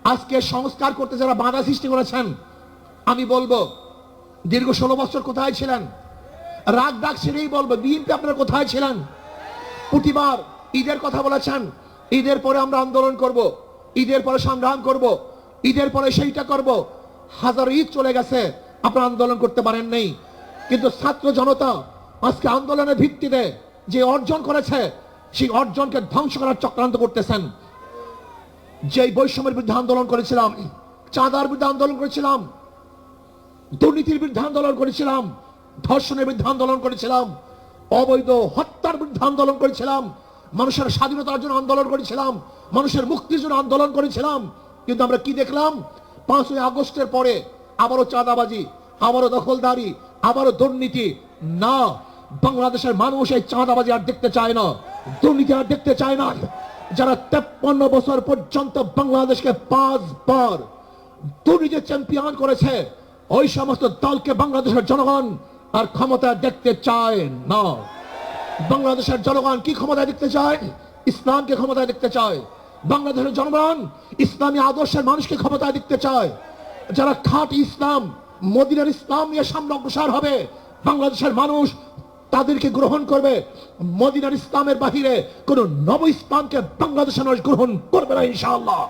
আজকে সংস্কার করতে যারা বাধা সৃষ্টি করেছেন, আমি বলবো দীর্ঘ 16 বছর কোথায় ছিলেন? রাগ ডাক ছেড়েই বলবো, বিএনপি আপনারা কোথায় ছিলেন? প্রতিবার ঈদের কথা বলেছেন, ঈদের পরে আমরা আন্দোলন করব, ঈদের পরে সংগ্রাম করব, ঈদের পরে সেইটা করব। হাজার ঈদ চলে গেছে, আপনারা আন্দোলন করতে পারেন নাই। কিন্তু ছাত্র জনতা আজকে আন্দোলনের ভিত্তিতে যে অর্জন করেছে, সেই অর্জনকে ধ্বংস করার চক্রান্ত করতেছেন। যে বৈষম্যের বিরুদ্ধে আন্দোলন করেছিলাম, চাঁদার বিরুদ্ধে আন্দোলন করেছিলাম, দুর্নীতির বিরুদ্ধে আন্দোলন করেছিলাম, ধর্ষণের বিরুদ্ধে আন্দোলন করেছিলাম, অবৈধ হত্যার বিরুদ্ধে আন্দোলন করেছিলাম, মানুষের স্বাধীনতার জন্য আন্দোলন করেছিলাম, মানুষের মুক্তির জন্য আন্দোলন করেছিলাম। কিন্তু আমরা কি দেখলাম? 5ই আগস্টের পরে আবারও চাঁদাবাজি, আবারও দখলদারি, আবারও দুর্নীতি। না, বাংলাদেশের মানুষ এই চাঁদাবাজি আর দেখতে চায় না, দুর্নীতি আর দেখতে চায় না। যারা 53 বছর পর্যন্ত বাংলাদেশকে 5 বার দুর্নীতির চ্যাম্পিয়ন করেছে, ওই সমস্ত দলকে বাংলাদেশের জনগণ আর ক্ষমতা দেখতে চায় না। বাংলাদেশের জনগণ কি ক্ষমতা দেখতে চায়? ইসলামকে ক্ষমতায় দেখতে চায়। বাংলাদেশের জনগণ ইসলামী আদর্শের মানুষকে ক্ষমতায় দেখতে চায়। যারা খাঁটি ইসলাম, মদিনার ইসলাম নিয়ে সামনে অগ্রসর হবে, বাংলাদেশের মানুষ তাদেরকে গ্রহণ করবে। মদিনার ইসলামের বাহিরে কোন নব ইসলামকে বাংলাদেশের মানুষ গ্রহণ করবে না ইনশাআল্লাহ।